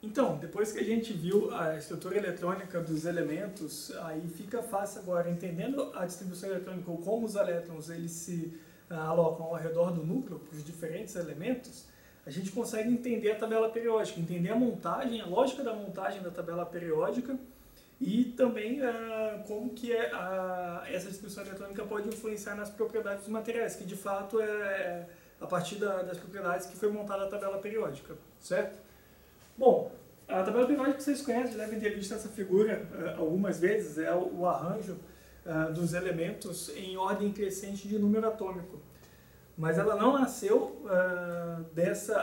Então, depois que a gente viu a estrutura eletrônica dos elementos, aí fica fácil agora, entendendo a distribuição eletrônica ou como os elétrons eles se alocam ao redor do núcleo, para os diferentes elementos, a gente consegue entender a tabela periódica, entender a montagem, a lógica da montagem da tabela periódica e também como que essa distribuição eletrônica pode influenciar nas propriedades dos materiais, que de fato é a partir das propriedades que foi montada a tabela periódica, certo? Bom, a tabela periódica que vocês conhecem, devem ter visto essa figura algumas vezes, é o arranjo dos elementos em ordem crescente de número atômico. Mas ela não nasceu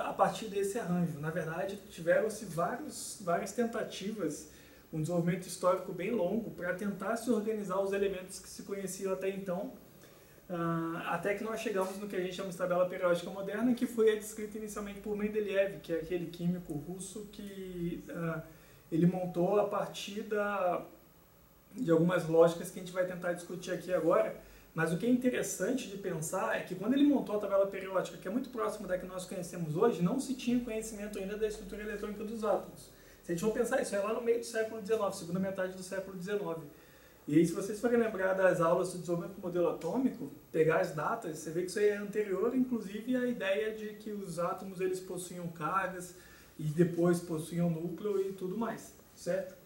a partir desse arranjo. Na verdade, tiveram-se várias tentativas, um desenvolvimento histórico bem longo, para tentar se organizar os elementos que se conheciam até então, até que nós chegamos no que a gente chama de tabela periódica moderna, que foi descrita inicialmente por Mendeleev, que é aquele químico russo que ele montou a partir de algumas lógicas que a gente vai tentar discutir aqui agora. Mas o que é interessante de pensar é que quando ele montou a tabela periódica, que é muito próxima da que nós conhecemos hoje, não se tinha conhecimento ainda da estrutura eletrônica dos átomos. Se a gente for pensar isso, é lá no meio do século XIX, segunda metade do século XIX. E aí, se vocês forem lembrar das aulas do desenvolvimento do modelo atômico, pegar as datas, você vê que isso aí é anterior, inclusive, à ideia de que os átomos eles possuíam cargas e depois possuíam núcleo e tudo mais, certo?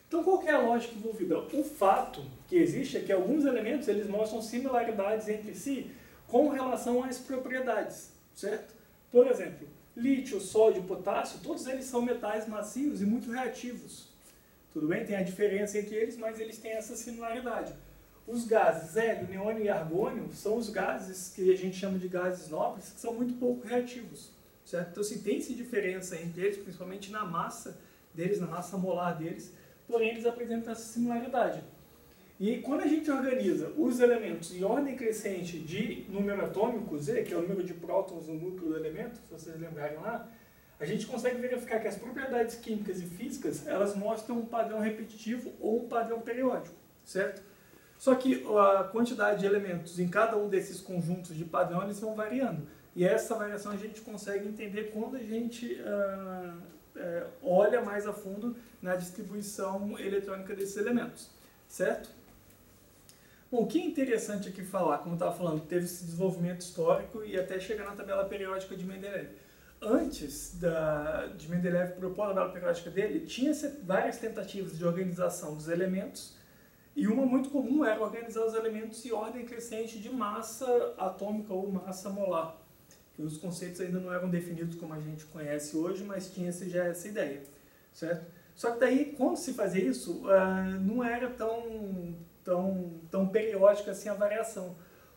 Então, qual que é a lógica envolvida? O fato que existe é que alguns elementos eles mostram similaridades entre si com relação às propriedades, certo? Por exemplo, lítio, sódio, potássio, todos eles são metais macios e muito reativos. Tudo bem? Tem a diferença entre eles, mas eles têm essa similaridade. Os gases hélio, neônio e argônio são os gases que a gente chama de gases nobres, que são muito pouco reativos, certo? Então, se tem essa diferença entre eles, principalmente na massa deles, na massa molar deles, porém eles apresentam essa similaridade. E quando a gente organiza os elementos em ordem crescente de número atômico, Z, que é o número de prótons no núcleo do elemento, se vocês lembrarem lá, a gente consegue verificar que as propriedades químicas e físicas, elas mostram um padrão repetitivo ou um padrão periódico, certo? Só que a quantidade de elementos em cada um desses conjuntos de padrão, eles vão variando. E essa variação a gente consegue entender quando a gente olha mais a fundo na distribuição eletrônica desses elementos, certo? Bom, o que é interessante aqui falar, como eu estava falando, teve esse desenvolvimento histórico e até chegar na tabela periódica de Mendeleev. Antes de Mendeleev propor a tabela periódica dele, tinha várias tentativas de organização dos elementos, e uma muito comum era organizar os elementos em ordem crescente de massa atômica ou massa molar. E os conceitos ainda não eram definidos como a gente conhece hoje, mas tinha já essa ideia, certo? Só que daí, quando se fazia isso, não era tão periódica assim a variação.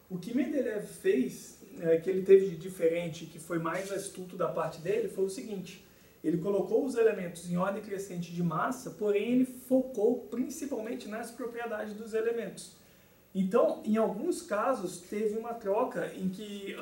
O que Mendeleev fez, que ele teve de diferente, que foi mais astuto da parte dele, foi o seguinte: ele colocou os elementos em ordem crescente de massa, porém ele focou principalmente nas propriedades dos elementos. Então, em alguns casos, teve uma troca em que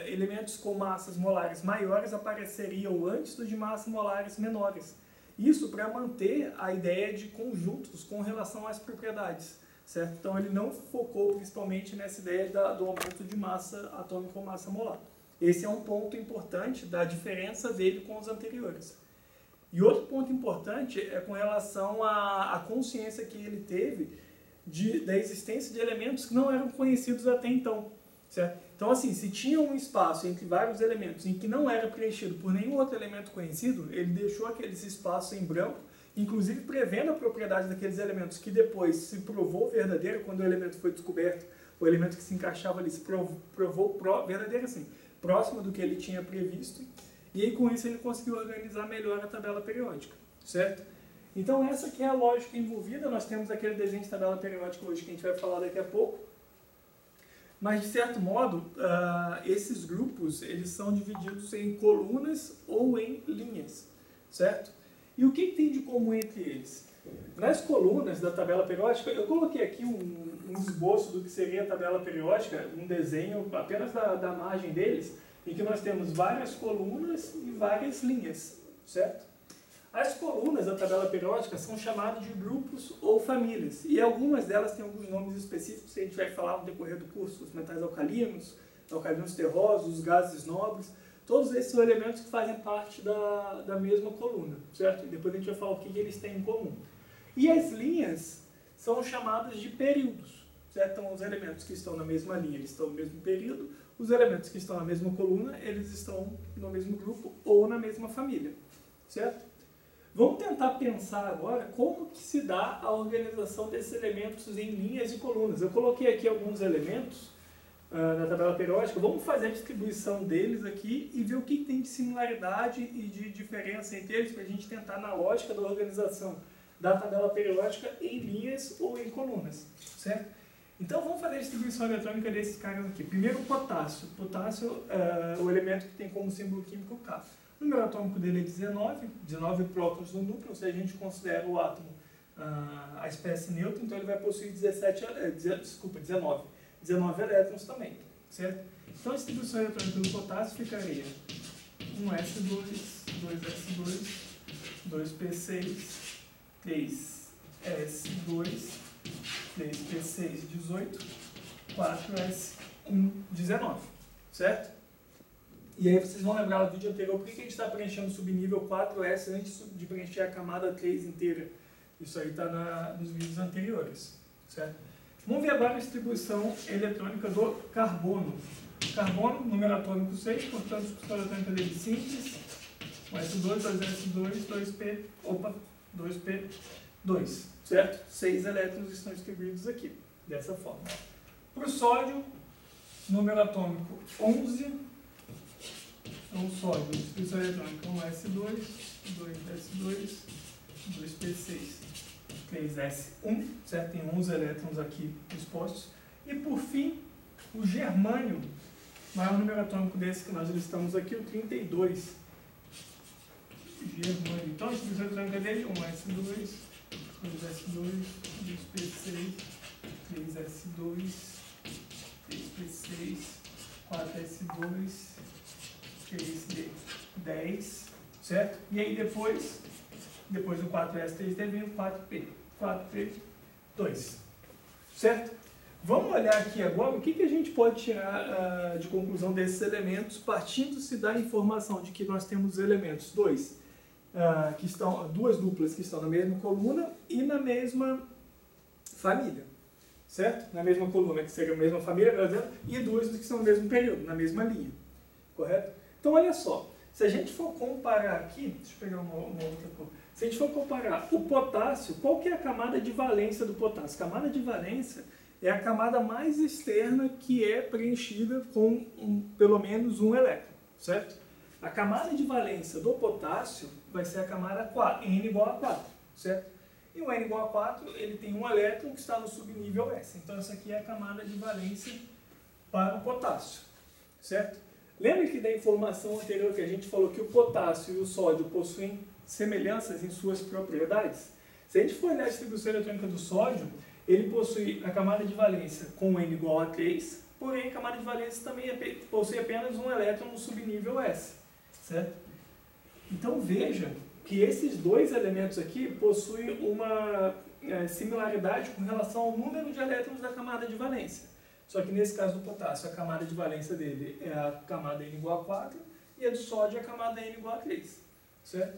elementos com massas molares maiores apareceriam antes dos de massas molares menores. Isso para manter a ideia de conjuntos com relação às propriedades, certo? Então, ele não focou principalmente nessa ideia do aumento de massa atômica ou massa molar. Esse é um ponto importante da diferença dele com os anteriores. E outro ponto importante é com relação à consciência que ele teve da existência de elementos que não eram conhecidos até então, certo? Então, assim, se tinha um espaço entre vários elementos em que não era preenchido por nenhum outro elemento conhecido, ele deixou aqueles espaços em branco, inclusive prevendo a propriedade daqueles elementos que depois se provou verdadeiro quando o elemento foi descoberto, o elemento que se encaixava ali se provou verdadeiro, assim, próximo do que ele tinha previsto, e aí com isso ele conseguiu organizar melhor a tabela periódica, certo? Então essa que é a lógica envolvida. Nós temos aquele desenho de tabela periódica hoje que a gente vai falar daqui a pouco, mas de certo modo esses grupos eles são divididos em colunas ou em linhas, certo? E o que tem de comum entre eles? Nas colunas da tabela periódica, eu coloquei aqui um esboço do que seria a tabela periódica, um desenho apenas da margem deles, em que nós temos várias colunas e várias linhas, certo? As colunas da tabela periódica são chamadas de grupos ou famílias, e algumas delas têm alguns nomes específicos que a gente vai falar no decorrer do curso: os metais alcalinos terrosos, os gases nobres. Todos esses são elementos que fazem parte da mesma coluna, certo? E depois a gente vai falar o que eles têm em comum. E as linhas são chamadas de períodos, certo? Então, os elementos que estão na mesma linha, eles estão no mesmo período. Os elementos que estão na mesma coluna, eles estão no mesmo grupo ou na mesma família, certo? Vamos tentar pensar agora como que se dá a organização desses elementos em linhas e colunas. Eu coloquei aqui alguns elementos na tabela periódica. Vamos fazer a distribuição deles aqui e ver o que tem de similaridade e de diferença entre eles para a gente tentar na lógica da organização da tabela periódica em linhas ou em colunas, certo? Então vamos fazer a distribuição eletrônica desses caras aqui. Primeiro o potássio. O potássio é o elemento que tem como símbolo químico K. O número atômico dele é 19 prótons no núcleo. Se a gente considera o átomo a espécie neutra, então ele vai possuir 19 elétrons também, certo? Então a distribuição eletrônica do potássio ficaria 1s2, 2s2, 2p6, 3s2, 3p6, 18, 4s1, 19, certo? E aí vocês vão lembrar do vídeo anterior por que a gente está preenchendo o subnível 4s antes de preencher a camada 3 inteira. Isso aí está nos vídeos anteriores, certo? Vamos ver agora a distribuição eletrônica do carbono. Carbono, número atômico 6, portanto, distribuição eletrônica dele simples. 1s2, 2s2, 2p2, certo? 6 elétrons estão distribuídos aqui, dessa forma. Para o sódio, número atômico 11. Então, sódio, distribuição eletrônica 1s2, 2s2, 2p6, 3s1, certo? Tem 11 elétrons aqui dispostos. E por fim, o germânio, maior número atômico desse que nós listamos aqui, o 32. Germânio. Então, a distribuição eletrônica dele 1s2, 2s2, 2p6, 3s2, 3p6, 4s2, 3d10, certo? E aí depois do 4s, 3d, 4p2, certo? Vamos olhar aqui agora o que a gente pode tirar de conclusão desses elementos, partindo-se da informação de que nós temos elementos duas duplas que estão na mesma coluna e na mesma família, certo? Na mesma coluna, que seria a mesma família, por exemplo, e duas que estão no mesmo período, na mesma linha, correto? Então, olha só, se a gente for comparar aqui, deixa eu pegar uma outra cor, se a gente for comparar o potássio, qual que é a camada de valência do potássio? A camada de valência é a camada mais externa que é preenchida com pelo menos um elétron, certo? A camada de valência do potássio vai ser a camada 4, N igual a 4, certo? E o N igual a 4, ele tem um elétron que está no subnível S. Então, essa aqui é a camada de valência para o potássio, certo? Lembra que da informação anterior que a gente falou que o potássio e o sódio possuem semelhanças em suas propriedades? Se a gente for olhar a distribuição eletrônica do sódio, ele possui a camada de valência com N igual a 3, porém a camada de valência também possui apenas um elétron no subnível S, certo? Então veja que esses dois elementos aqui possuem uma similaridade com relação ao número de elétrons da camada de valência. Só que nesse caso do potássio, a camada de valência dele é a camada N igual a 4 e a do sódio é a camada N igual a 3, certo?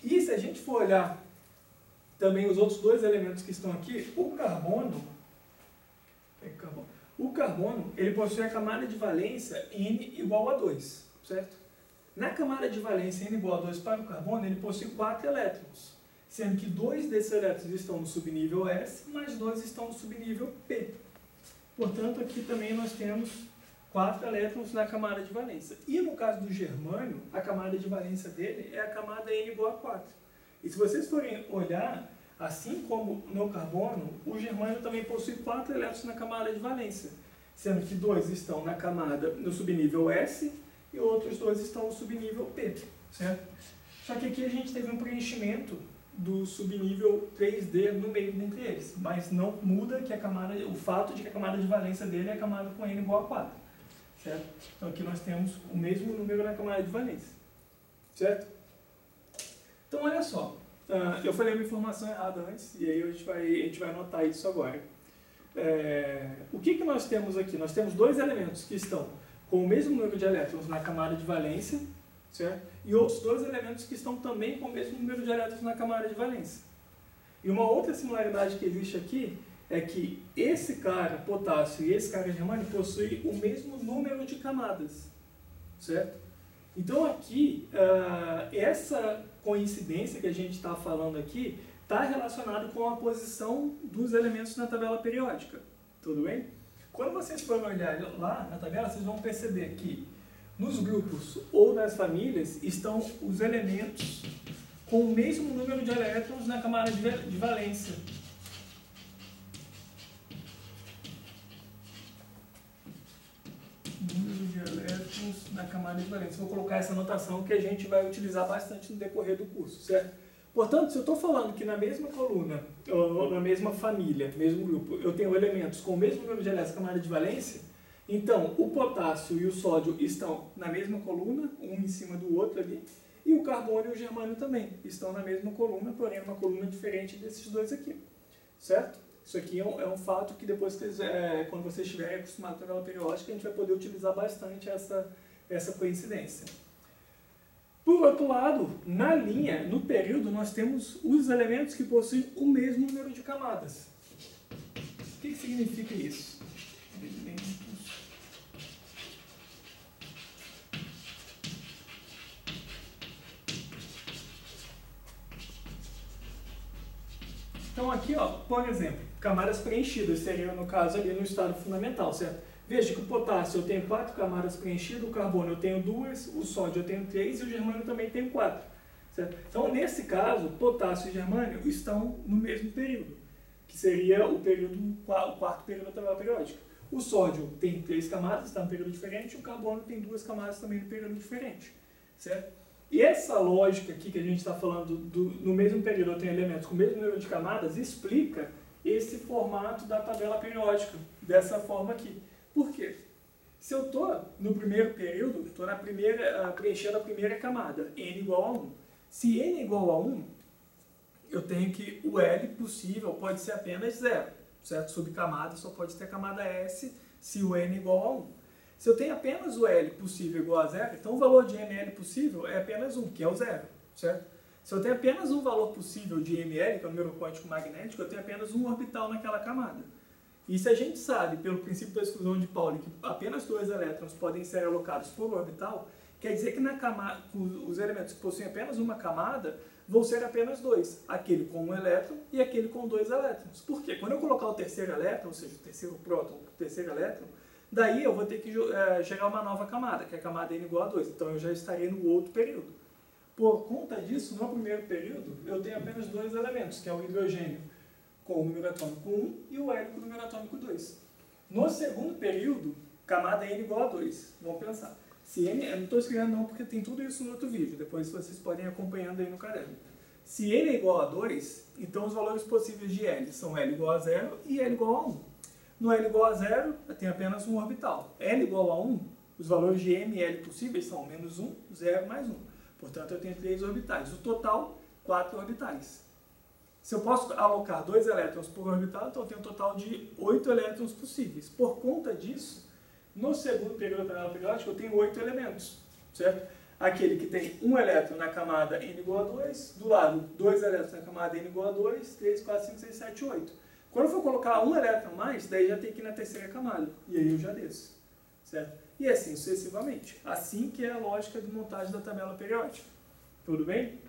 E se a gente for olhar também os outros dois elementos que estão aqui, o carbono, ele possui a camada de valência N igual a 2, certo? Na camada de valência N igual a 2 para o carbono, ele possui 4 elétrons, sendo que 2 desses elétrons estão no subnível S, mais 2 estão no subnível P. Portanto, aqui também nós temos 4 elétrons na camada de valência. E no caso do germânio, a camada de valência dele é a camada N igual a 4. E se vocês forem olhar, assim como no carbono, o germânio também possui 4 elétrons na camada de valência, sendo que 2 estão no subnível S e outros 2 estão no subnível P, certo? Só que aqui a gente teve um preenchimento do subnível 3D no meio entre eles, mas não muda que o fato de que a camada de valência dele é a camada com N igual a 4, certo? Então aqui nós temos o mesmo número na camada de valência, certo? Então olha só, eu falei uma informação errada antes, e aí a gente vai anotar isso agora. O que nós temos aqui? Nós temos dois elementos que estão com o mesmo número de elétrons na camada de valência, certo? E outros dois elementos que estão também com o mesmo número de elétrons na camada de valência. E uma outra similaridade que existe aqui é que esse cara, potássio, e esse cara, germânio, possuem o mesmo número de camadas, certo? Então aqui, essa coincidência que a gente está falando aqui está relacionada com a posição dos elementos na tabela periódica, tudo bem? Quando vocês forem olhar lá na tabela, vocês vão perceber que nos grupos ou nas famílias estão os elementos com o mesmo número de elétrons na camada de valência. Número de elétrons na camada de valência. Vou colocar essa notação que a gente vai utilizar bastante no decorrer do curso, certo? Portanto, se eu estou falando que na mesma coluna, ou na mesma família, mesmo grupo, eu tenho elementos com o mesmo número de elétrons na camada de valência, então o potássio e o sódio estão na mesma coluna, um em cima do outro ali, e o carbono e o germânio também estão na mesma coluna, porém uma coluna diferente desses dois aqui, certo? Isso aqui é um fato que depois, quando vocês estiverem acostumados com a tabela periódica, a gente vai poder utilizar bastante essa coincidência. Por outro lado, na linha, no período, nós temos os elementos que possuem o mesmo número de camadas. O que significa isso? Então aqui, ó, por exemplo, camadas preenchidas seria no caso ali no estado fundamental, certo? Veja que o potássio eu tenho 4 camadas preenchidas, o carbono eu tenho 2, o sódio eu tenho 3 e o germânio também tem 4. Certo? Então nesse caso, potássio e germânio estão no mesmo período, que seria o quarto período da tabela periódica. O sódio tem 3 camadas, está no período diferente, o carbono tem 2 camadas também no período diferente. Certo? E essa lógica aqui que a gente está falando, no mesmo período eu tenho elementos com o mesmo número de camadas, explica esse formato da tabela periódica, dessa forma aqui. Por quê? Se eu estou no primeiro período, estou preenchendo a primeira camada, n igual a 1. Se n é igual a 1, eu tenho que o L possível pode ser apenas 0, certo? Subcamada só pode ter a camada S se o n é igual a 1. Se eu tenho apenas o L possível igual a 0, então o valor de ml possível é apenas 1, que é o 0, certo? Se eu tenho apenas um valor possível de ml, que é o número quântico magnético, eu tenho apenas um orbital naquela camada. E se a gente sabe, pelo princípio da exclusão de Pauli, que apenas 2 elétrons podem ser alocados por orbital, quer dizer que na camada, os elementos que possuem apenas uma camada vão ser apenas 2, aquele com um elétron e aquele com 2 elétrons. Por quê? Quando eu colocar o terceiro elétron, ou seja, o terceiro próton, o terceiro elétron, daí eu vou ter que gerar uma nova camada, que é a camada n igual a 2, então eu já estarei no outro período. Por conta disso, no primeiro período, eu tenho apenas 2 elementos, que é o hidrogênio com o número atômico 1 e o hélio com o número atômico 2. No segundo período, camada n igual a 2. Vamos pensar. Se n, eu não estou escrevendo não porque tem tudo isso no outro vídeo, depois vocês podem ir acompanhando aí no caderno. Se n é igual a 2, então os valores possíveis de L são L igual a 0 e L igual a 1. No L igual a 0, eu tenho apenas um orbital. L igual a 1, os valores de M e L possíveis são menos 1, 0, mais 1. Portanto, eu tenho 3 orbitais. O total, 4 orbitais. Se eu posso alocar 2 elétrons por orbital, então eu tenho um total de 8 elétrons possíveis. Por conta disso, no segundo período da tabela periódica, eu tenho 8 elementos, certo? Aquele que tem um elétron na camada n igual a 2, do lado 2 elétrons na camada n igual a 2, 3, 4, 5, 6, 7, 8. Quando eu for colocar um elétron mais, daí já tem que ir na terceira camada, e aí eu já desço, certo? E assim sucessivamente. Assim que é a lógica de montagem da tabela periódica. Tudo bem?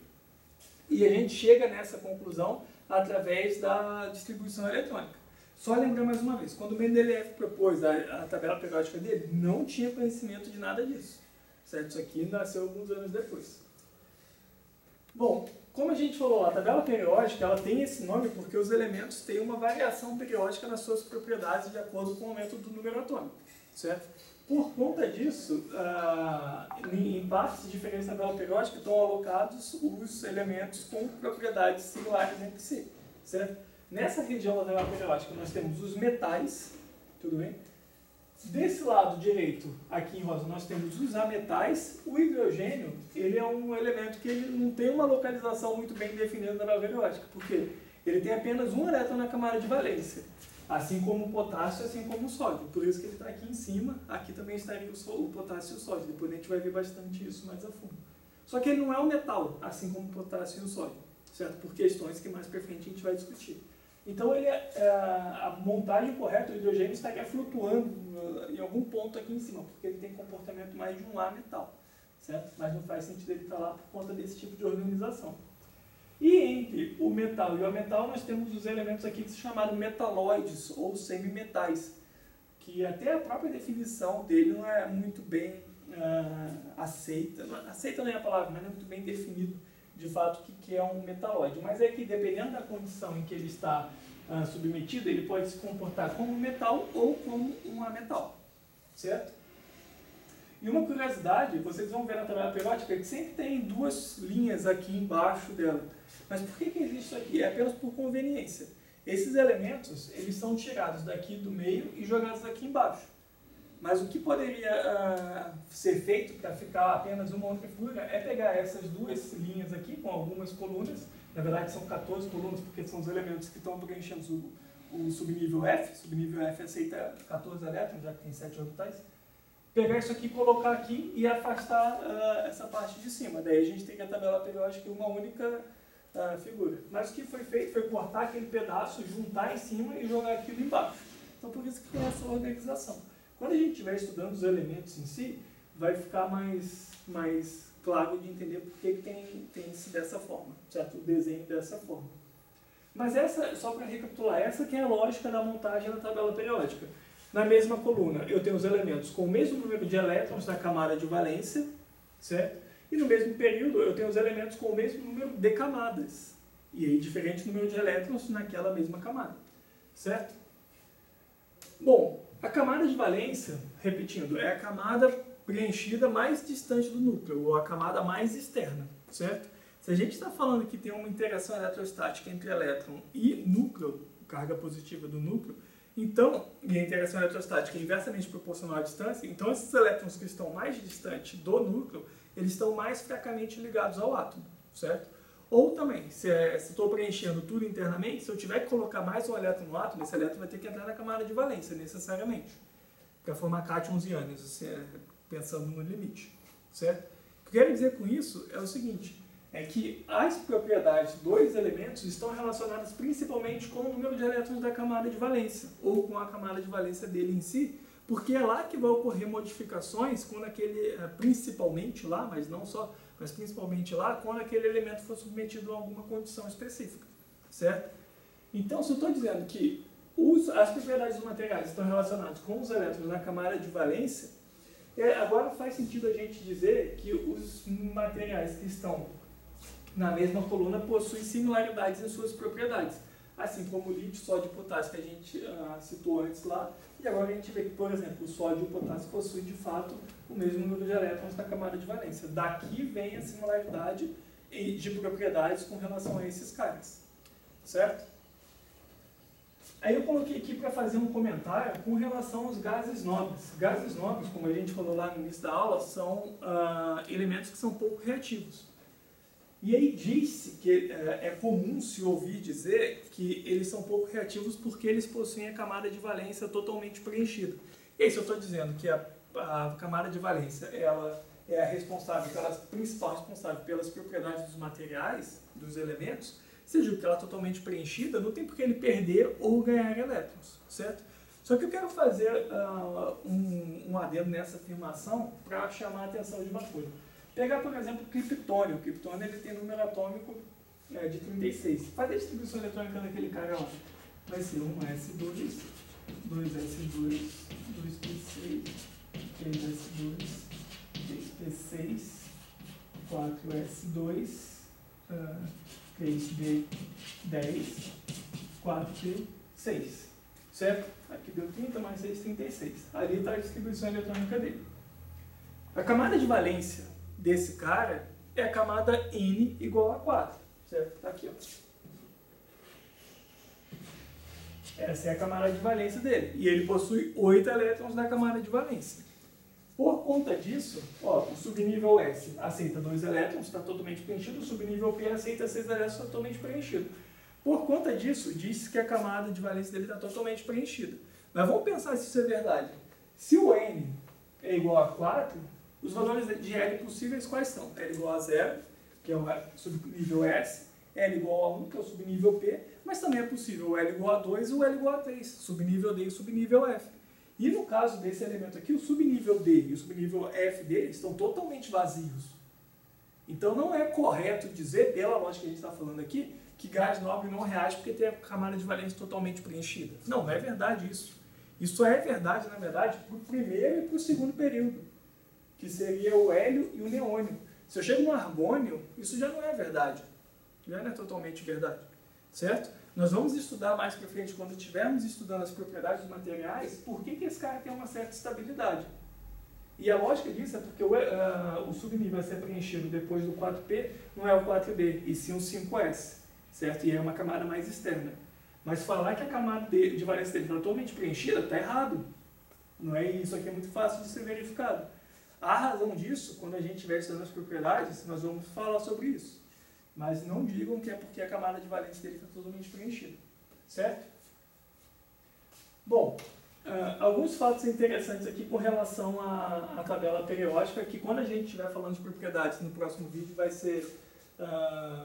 E a gente chega nessa conclusão através da distribuição eletrônica. Só lembrar mais uma vez, quando o Mendeleev propôs a tabela periódica dele, não tinha conhecimento de nada disso. Certo? Isso aqui nasceu alguns anos depois. Bom, como a gente falou, a tabela periódica ela tem esse nome porque os elementos têm uma variação periódica nas suas propriedades de acordo com o aumento do número atômico. Certo? Por conta disso, em partes diferentes da tabela periódica estão alocados os elementos com propriedades similares entre si. Certo? Nessa região da tabela periódica nós temos os metais, tudo bem? Desse lado direito, aqui em rosa, nós temos os ametais. O hidrogênio, ele é um elemento que ele não tem uma localização muito bem definida na tabela periódica, porque ele tem apenas um elétron na camada de valência. Assim como o potássio, assim como o sódio. Por isso que ele está aqui em cima, aqui também estaria o potássio e o sódio. Depois a gente vai ver bastante isso mais a fundo. Só que ele não é um metal, assim como o potássio e o sódio, certo? Por questões que mais para frente a gente vai discutir. Então a montagem correta do hidrogênio estaria flutuando em algum ponto aqui em cima, porque ele tem comportamento mais de um A metal, certo? Mas não faz sentido ele estar lá por conta desse tipo de organização. E entre o metal e o ametal nós temos os elementos aqui que se chamaram metalóides ou semimetais, que até a própria definição dele não é muito bem aceita. Aceita não é a palavra, mas não é muito bem definido de fato o que é um metalóide. Mas é que dependendo da condição em que ele está submetido, ele pode se comportar como um metal ou como um ametal, certo? E uma curiosidade, vocês vão ver na tabela periódica que sempre tem duas linhas aqui embaixo dela. Mas por que existe isso aqui? É apenas por conveniência. Esses elementos, eles são tirados daqui do meio e jogados aqui embaixo. Mas o que poderia ser feito para ficar apenas uma única figura é pegar essas duas linhas aqui com algumas colunas, na verdade são 14 colunas porque são os elementos que estão preenchendo o subnível F. O subnível F aceita 14 elétrons, já que tem 7 orbitais. Pegar isso aqui, colocar aqui e afastar essa parte de cima. Daí a gente tem a tabela periódica em uma única figura. Mas o que foi feito foi cortar aquele pedaço, juntar em cima e jogar aquilo embaixo. Então por isso que tem essa organização. Quando a gente estiver estudando os elementos em si, vai ficar mais claro de entender por que tem-se dessa forma, certo? O desenho dessa forma. Mas essa, só para recapitular, essa que é a lógica da montagem da tabela periódica. Na mesma coluna, eu tenho os elementos com o mesmo número de elétrons da camada de valência, certo? E no mesmo período, eu tenho os elementos com o mesmo número de camadas. E aí, diferente número de elétrons naquela mesma camada, certo? Bom, a camada de valência, repetindo, é a camada preenchida mais distante do núcleo, ou a camada mais externa, certo? Se a gente está falando que tem uma interação eletrostática entre elétron e núcleo, carga positiva do núcleo, então, e a interação eletrostática é inversamente proporcional à distância, então esses elétrons que estão mais distantes do núcleo, eles estão mais fracamente ligados ao átomo, certo? Ou também, se estou preenchendo tudo internamente, se eu tiver que colocar mais um elétron no átomo, esse elétron vai ter que entrar na camada de valência, necessariamente, para formar cátions e ânions, pensando no limite, certo? O que eu quero dizer com isso é o seguinte, é que as propriedades dos elementos estão relacionadas principalmente com o número de elétrons da camada de valência, ou com a camada de valência dele em si, porque é lá que vai ocorrer modificações quando principalmente lá, mas não só, mas principalmente lá, quando aquele elemento for submetido a alguma condição específica, certo? Então, se eu estou dizendo que as propriedades dos materiais estão relacionadas com os elétrons na camada de valência, agora faz sentido a gente dizer que os materiais que estão na mesma coluna possuem similaridades em suas propriedades, assim como o lítio, sódio e potássio que a gente citou antes lá, e agora a gente vê que, por exemplo, o sódio e o potássio possuem de fato o mesmo número de elétrons na camada de valência. Daqui vem a similaridade de propriedades com relação a esses caras, certo? Aí eu coloquei aqui para fazer um comentário com relação aos gases nobres. Gases nobres, como a gente falou lá no início da aula, são elementos que são pouco reativos. E aí disse que é comum se ouvir dizer que eles são pouco reativos porque eles possuem a camada de valência totalmente preenchida. E aí se eu estou dizendo que a camada de valência ela é a principal responsável pelas propriedades dos materiais, dos elementos, se diz que ela é totalmente preenchida, não tem por que ele perder ou ganhar elétrons, certo? Só que eu quero fazer um adendo nessa afirmação para chamar a atenção de uma coisa. Pegar, por exemplo, o criptônio. O criptônio ele tem número atômico de 36. Faz a distribuição eletrônica daquele cara lá. Vai ser 1s2, 2s2, 2p6, 3s2, 3p6, 4s2, 3b10, 4p6. Certo? Aqui deu 30 mais 6, 36. Ali está a distribuição eletrônica dele. A camada de valência desse cara é a camada N igual a 4, certo? Está aqui, ó. Essa é a camada de valência dele. E ele possui 8 elétrons na camada de valência. Por conta disso, ó, o subnível S aceita 2 elétrons, está totalmente preenchido. O subnível P aceita 6 elétrons, está totalmente preenchido. Por conta disso, diz que a camada de valência dele está totalmente preenchida. Mas vamos pensar se isso é verdade. Se o N é igual a 4, os valores de L possíveis quais são? L igual a 0, que é o subnível S, L igual a 1, que é o subnível P, mas também é possível o L igual a 2 e o L igual a 3, subnível D e subnível F. E no caso desse elemento aqui, o subnível D e o subnível F dele estão totalmente vazios. Então não é correto dizer, pela lógica que a gente está falando aqui, que gás nobre não reage porque tem a camada de valência totalmente preenchida. Não, não é verdade isso. Isso é verdade, na verdade, para o primeiro e para o segundo período, que seria o hélio e o neônio. Se eu chego no argônio, isso já não é verdade. Já não é totalmente verdade. Certo? Nós vamos estudar mais para frente, quando estivermos estudando as propriedades dos materiais, por que esse cara tem uma certa estabilidade. E a lógica disso é porque o subnível vai ser preenchido depois do 4P, não é o 4D, e sim o 5S, certo? E é uma camada mais externa. Mas falar que a camada de valência dele está totalmente preenchida, está errado. Não é isso, aqui é muito fácil de ser verificado. A razão disso, quando a gente estiver estudando as propriedades, nós vamos falar sobre isso. Mas não digam que é porque a camada de valência dele está totalmente preenchida, certo? Bom, alguns fatos interessantes aqui com relação à tabela periódica, que quando a gente estiver falando de propriedades no próximo vídeo vai ser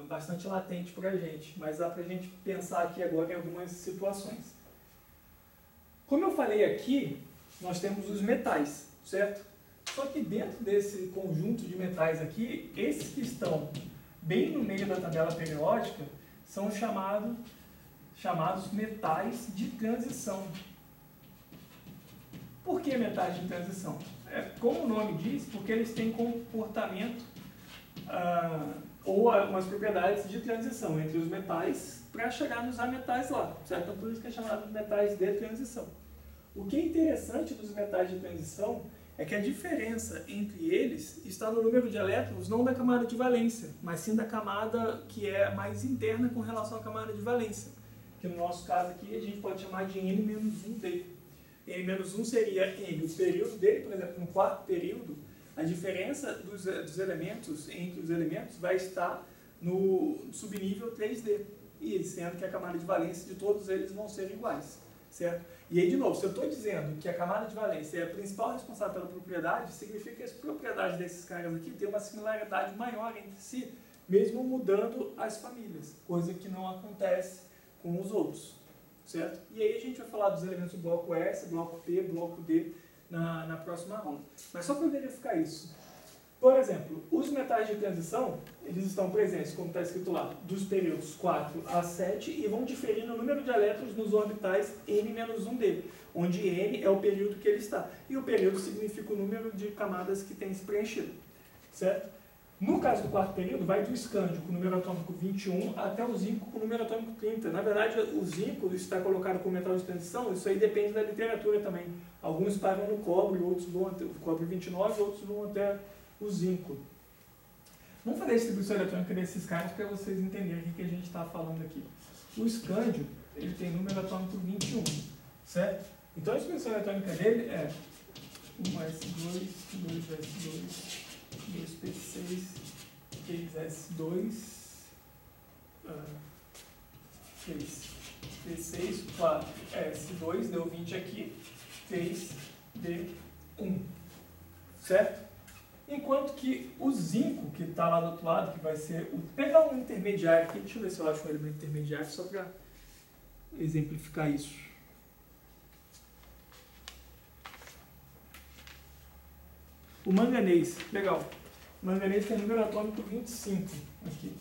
bastante latente para a gente, mas dá para a gente pensar aqui agora em algumas situações. Como eu falei aqui, nós temos os metais, certo? Só que dentro desse conjunto de metais aqui, esses que estão bem no meio da tabela periódica são chamados metais de transição. Por que metais de transição? Como o nome diz, porque eles têm comportamento ou algumas propriedades de transição entre os metais para chegar nos ametais lá, certo? Então, por isso que é chamado de metais de transição. O que é interessante dos metais de transição é que a diferença entre eles está no número de elétrons, não da camada de valência, mas sim da camada que é mais interna com relação à camada de valência, que no nosso caso aqui a gente pode chamar de N-1D. N-1 seria N, o período dele, por exemplo, no quarto período, a diferença dos elementos entre os elementos vai estar no subnível 3D, e sendo que a camada de valência de todos eles vão ser iguais, certo? E aí, de novo, se eu estou dizendo que a camada de valência é a principal responsável pela propriedade, significa que as propriedades desses caras aqui têm uma similaridade maior entre si, mesmo mudando as famílias, coisa que não acontece com os outros, certo? E aí a gente vai falar dos elementos do bloco S, bloco P, bloco D na próxima aula. Mas só para verificar isso. Por exemplo, os metais de transição, eles estão presentes, como está escrito lá, dos períodos 4 a 7 e vão diferir no número de elétrons nos orbitais N-1D, onde N é o período que ele está. E o período significa o número de camadas que tem se preenchido, certo? No caso do quarto período, vai do escândio com o número atômico 21 até o zinco com o número atômico 30. Na verdade, o zinco está colocado como metal de transição, isso aí depende da literatura também. Alguns param no cobre, outros vão até o cobre 29, outros vão até o zinco. Vamos fazer a distribuição eletrônica desses caras para vocês entenderem o que a gente está falando aqui. O escândio, ele tem número atômico 21, certo? Então a distribuição eletrônica dele é 1s2, 2s2, 2p6, 3s2, 3p6, 4s2, deu 20 aqui, 3d1, certo? Enquanto que o zinco, que está lá do outro lado, que vai ser o... Pegar um intermediário aqui, deixa eu ver se eu acho um elemento intermediário, só para exemplificar isso. O manganês, legal. O manganês tem número atômico 25 aqui.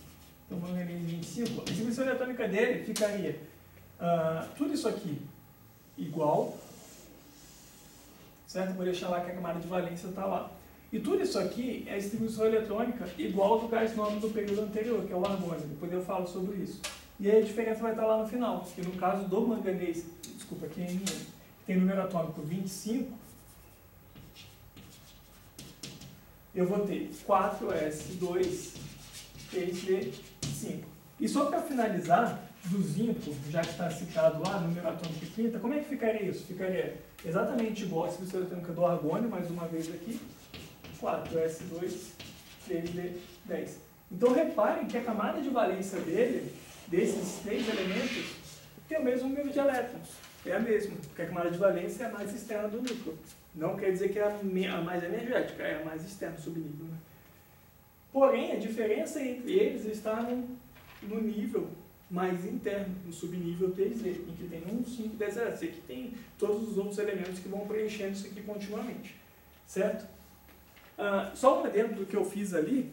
Então, o manganês 25, a distribuição eletrônica dele ficaria tudo isso aqui igual, certo? Vou deixar lá que a camada de valência está lá. E tudo isso aqui é a distribuição eletrônica igual do gás nobre do período anterior, que é o argônio. Depois eu falo sobre isso. E aí a diferença vai estar lá no final, que no caso do manganês, desculpa, aqui é N1, que tem número atômico 25, eu vou ter 4s2, 3d5. E só para finalizar, do zinco, já que está citado lá, número atômico 30, como é que ficaria isso? Ficaria exatamente igual a distribuição eletrônica do argônio, mais uma vez aqui, 4s2, 3d10. Então reparem que a camada de valência dele desses 3 elementos tem o mesmo número de elétrons. É a mesma, porque a camada de valência é a mais externa do núcleo. Não quer dizer que é a mais energética, é a mais externa, subnível. Né? Porém, a diferença entre eles está no nível mais interno, no subnível 3D, em que tem 1, 5, 10 elétrons. Aqui tem todos os outros elementos que vão preenchendo isso aqui continuamente. Certo? Só um adendo do que eu fiz ali.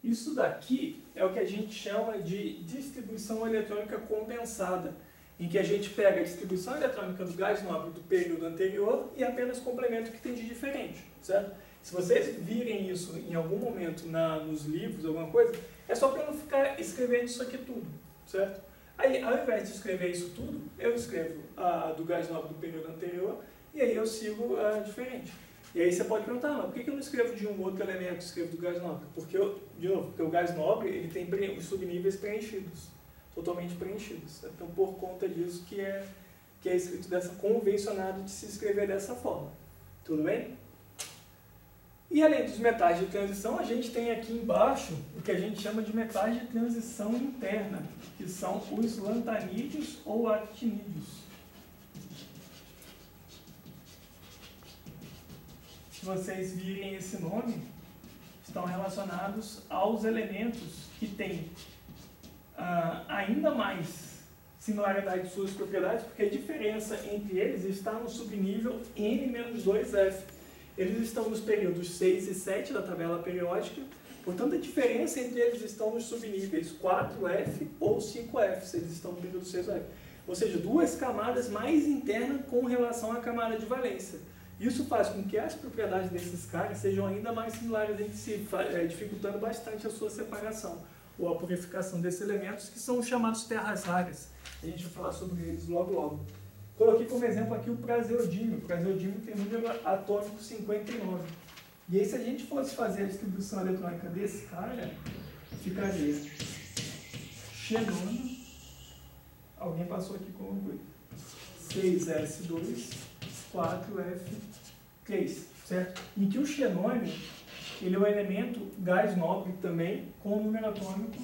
Isso daqui é o que a gente chama de distribuição eletrônica condensada, em que a gente pega a distribuição eletrônica do gás nobre do período anterior e apenas complementa o que tem de diferente, certo? Se vocês virem isso em algum momento nos livros, alguma coisa, é só para não ficar escrevendo isso aqui tudo, certo? Aí, ao invés de escrever isso tudo, eu escrevo a do gás nobre do período anterior e aí eu sigo diferente. E aí você pode perguntar, mas por que eu não escrevo de um outro elemento, escrevo do gás nobre? Porque, porque o gás nobre ele tem os subníveis preenchidos, totalmente preenchidos. Então, por conta disso que é escrito convencionado de se escrever dessa forma. Tudo bem? E além dos metais de transição, a gente tem aqui embaixo o que a gente chama de metais de transição interna, que são os lantanídeos ou actinídeos. Se vocês virem esse nome, estão relacionados aos elementos que têm ainda mais similaridade de suas propriedades, porque a diferença entre eles está no subnível N-2F. Eles estão nos períodos 6 e 7 da tabela periódica, portanto a diferença entre eles estão nos subníveis 4F ou 5F, se eles estão no período 6F. Ou seja, 2 camadas mais internas com relação à camada de valência. Isso faz com que as propriedades desses caras sejam ainda mais similares entre si, dificultando bastante a sua separação ou a purificação desses elementos, que são os chamados terras raras. A gente vai falar sobre eles logo logo. Coloquei como exemplo aqui o praseodímio. O praseodímio tem número atômico 59. E aí, se a gente fosse fazer a distribuição eletrônica desse cara, ficaria xenônio, alguém passou aqui com orgulho, 6s2, 4f3, certo? Em que o xenônio, ele é um elemento gás nobre também, com número atômico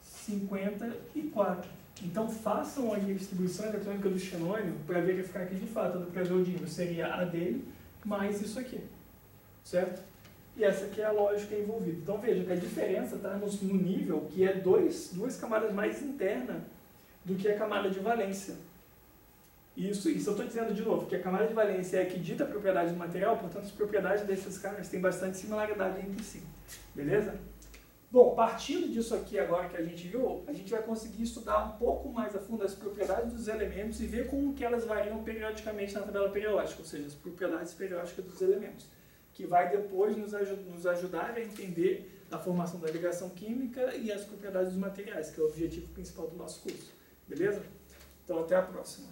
54. Então, façam aí a distribuição eletrônica do xenônio para verificar que, de fato, a do praseodímio seria a dele, mais isso aqui, certo? E essa aqui é a lógica envolvida. Então, veja que a diferença está no nível que é duas camadas mais internas do que a camada de valência. Isso eu estou dizendo de novo, que a camada de valência é a que dita a propriedade do material, portanto, as propriedades desses caras têm bastante similaridade entre si. Beleza? Bom, partindo disso aqui agora que a gente viu, a gente vai conseguir estudar um pouco mais a fundo as propriedades dos elementos e ver como que elas variam periodicamente na tabela periódica, ou seja, as propriedades periódicas dos elementos, que vai depois nos ajudar a entender a formação da ligação química e as propriedades dos materiais, que é o objetivo principal do nosso curso. Beleza? Então, até a próxima.